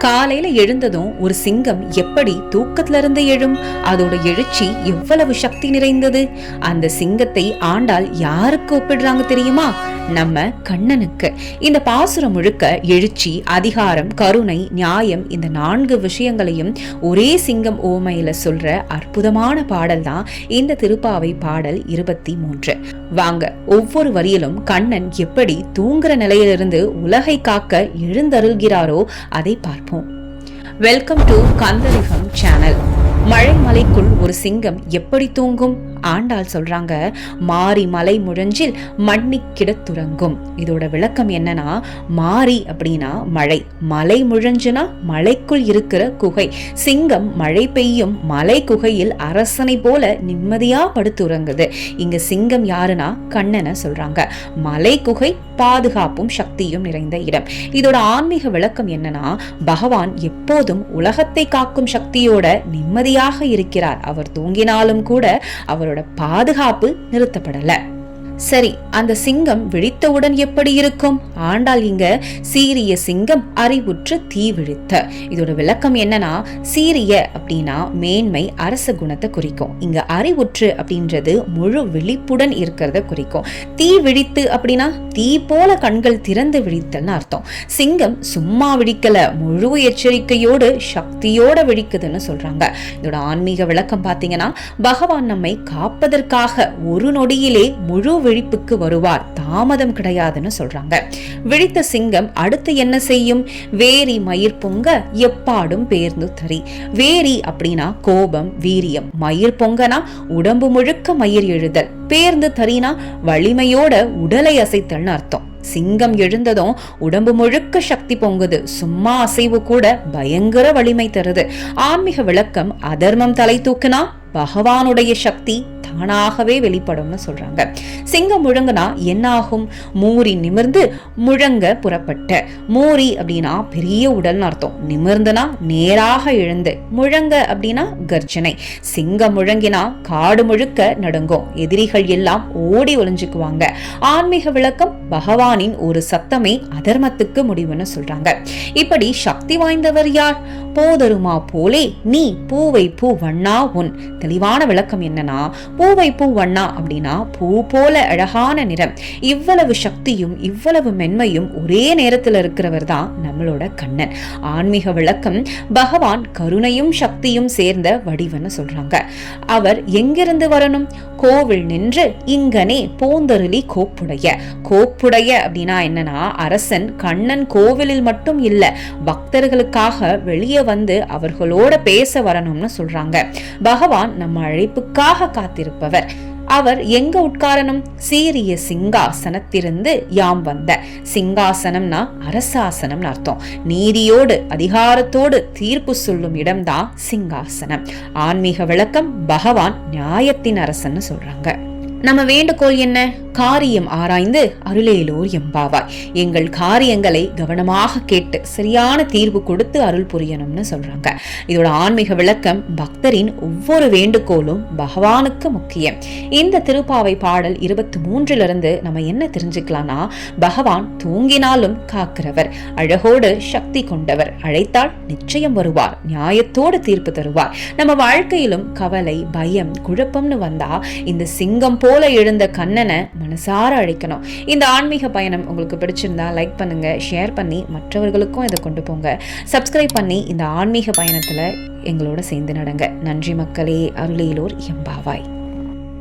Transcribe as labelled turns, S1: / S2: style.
S1: காலையில எழுந்ததும் ஒரு சிங்கம் எப்படி தூக்கத்துல இருந்து எழும்? அதோட எழுச்சி எவ்வளவு சக்தி நிறைந்தது! அந்த சிங்கத்தை ஆண்டாள் யாருக்கு ஒப்பிடுறாங்க தெரியுமா? நம்ம கண்ணனுக்கு. இந்த பாசுரம் முழுக்க எழுச்சி, அதிகாரம், கருணை, நியாயம், இந்த 4 விஷயங்களையும் ஒரே சிங்கம் ஓமையில சொல்ற அற்புதமான பாடல் தான் இந்த திருப்பாவை பாடல் 23. வாங்க, ஒவ்வொரு வரியிலும் கண்ணன் எப்படி தூங்குற நிலையிலிருந்து உலகை காக்க எழுந்தருள்கிறாரோ அதை பார்ப்போம். Welcome to Kandharigam channel. மலைக்குள் ஒரு சிங்கம் எப்படி தூங்கும்? ஆண்டாள் சொல்றாங்க, மாரி மலை முழஞ்சில் மண்ணி கிடத்துறங்கும். இதோட விளக்கம் என்னன்னா, மாரி அப்படின்னா மழை, மலை முழஞ்சுனா மலைக்குள் இருக்கிற குகை. சிங்கம் மழை பெய்யும் மலை குகையில் அரசனை போல நிம்மதியா படுத்துறங்குது. இங்க சிங்கம் யாருன்னா கண்ணனை சொல்றாங்க. மலை குகை பாதுகாப்பும் சக்தியும் நிறைந்த இடம். இதோட ஆன்மீக விளக்கம் என்னன்னா, பகவான் எப்போதும் உலகத்தை காக்கும் சக்தியோட நிம்மதியாக இருக்கிறார். அவர் தூங்கினாலும் கூட அவரோட பாதுகாப்பு நிறுத்தப்படல. சரி, அந்த சிங்கம் விழித்தவுடன் எப்படி இருக்கும்? ஆண்டாள் இங்க சீரிய சிங்கம் அறிவுற்று தீ விழித்த. இதோட விளக்கம் என்னன்னா, சீரிய அப்படின்னா மேன்மை, அரச குணத்தை குறிக்கும். இங்க அறிவுற்று அப்படின்றது முழு விழிப்புடன் இருக்கிறத குறிக்கும். தீ விழித்து அப்படின்னா தீ போல கண்கள் திறந்து விழித்தல்னு அர்த்தம். சிங்கம் சும்மா விழிக்கல, முழு எச்சரிக்கையோடு சக்தியோட விழிக்குதுன்னு சொல்றாங்க. இதோட ஆன்மீக விளக்கம் பாத்தீங்கன்னா, பகவான் நம்மை காப்பதற்காக ஒரு நொடியிலே முழு விழிப்புக்கு வருவார், தாமதம் கிடையாதுன்னு சொல்றாங்க. விழித்த சிங்கம் அடுத்து என்ன செய்யும்? வேரி மயிர் பொங்க எப்பாடும் பேர்ந்து தரி. வேரி அப்படின்னா கோபம், வீரியம். மயிர் பொங்கனா உடம்பு முழுக்க மயிர் எழுதல். பேர்ந்து தரினா வலிமையோட உடலை அசைத்தல்னு அர்த்தம். சிங்கம் எழுந்ததும் உடம்பு முழுக்க சக்தி பொங்குது. சும்மா அசைவு கூட பயங்கர வலிமை தருது. ஆன்மீக விளக்கம், அதர்மம் தலை தூக்குனா பகவானுடைய சக்தி தானாகவே வெளிப்படும்னு சொல்றாங்க. சிங்கம் முழங்குனா என்ன ஆகும்? மூரி நிமிர்ந்து முழங்க புறப்பட்ட. மூரி அப்படின்னா பெரிய உடல்னு அர்த்தம். நிமிர்ந்துனா நேராக எழுந்து. முழங்க அப்படின்னா கர்ஜனை. சிங்கம் முழங்கினா காடு முழுக்க நடுங்கும். எதிரிகள் எல்லாம் ஓடி ஒளிஞ்சுக்குவாங்க. ஆன்மீக விளக்கம், பகவானின் ஒரு சத்தமே அதர்மத்துக்கு முடிவுன்னு சொல்றாங்க. இப்படி சக்தி வாய்ந்தவர் யார்? போதருமா போலே நீ பூவை பூ வண்ணா உன். தெளிவான விளக்கம் என்னன்னா, பூவை பூ வண்ணா அப்படின்னா பூ போல அழகான நிறம். இவ்வளவு சக்தியும் இவ்வளவு மென்மையும் ஒரே நேரத்தில் இருக்கிறவர் தான் நம்மளோட கண்ணன். ஆன்மீக விளக்கம், பகவான் கருணையும் சக்தியும் சேர்ந்த வடிவன்னு சொல்றாங்க. அவர் எங்கிருந்து வரணும்? கோவில் நின்று இங்கனே போந்தருளி கோப்புடைய. கோப்புடைய அப்படின்னா என்னன்னா, அரசன் கண்ணன் கோவிலில் மட்டும் இல்ல, பக்தர்களுக்காக வெளியே வந்து அவர்களோட பேச வரணும்னு சொல்றாங்க. பகவான் நம்ம அழைப்புக்காக காத்திருப்பவர். அவர் எங்க உட்காரணும்? சீரிய சிங்காசனத்திலிருந்து யாம் வந்த. சிங்காசனம்னா அரசாசனம் அர்த்தம். நீதியோடு அதிகாரத்தோடு தீர்ப்பு சொல்லும் இடம்தான் சிங்காசனம். ஆன்மீக விளக்கம், பகவான் நியாயத்தின் அரசன்னு சொல்றாங்க. நம்ம வேண்டுகோள் என்ன? காரியம் ஆராய்ந்து அருளேலோர் எம்பாவாய். எங்கள் காரியங்களை கவனமாக கேட்டு சரியான தீர்வு கொடுத்து அருள் புரியணும்னு சொல்றாங்க. இதோட ஆன்மீக விளக்கம், பக்தரின் ஒவ்வொரு வேண்டுகோளும் பகவானுக்கு முக்கியம். இந்த திருப்பாவை பாடல் 23 நம்ம என்ன தெரிஞ்சுக்கலாம்னா, பகவான் தூங்கினாலும் காக்கிறவர், அழகோடு சக்தி கொண்டவர், அழைத்தால் நிச்சயம் வருவார், நியாயத்தோடு தீர்ப்பு தருவார். நம்ம வாழ்க்கையிலும் கவலை, பயம், குழப்பம்னு வந்தா இந்த சிங்கம் போல எழுந்த கண்ணனை மனசார அழைக்கணும். இந்த ஆன்மீக பயணம் உங்களுக்கு பிடிச்சிருந்தா லைக் பண்ணுங்க, ஷேர் பண்ணி மற்றவர்களுக்கும் இதை கொண்டு போங்க. சப்ஸ்கிரைப் பண்ணி இந்த ஆன்மீக பயணத்துல எங்களோட சேர்ந்து நடங்க. நன்றி மக்களே. அருளேலோர் எம்பாவாய்.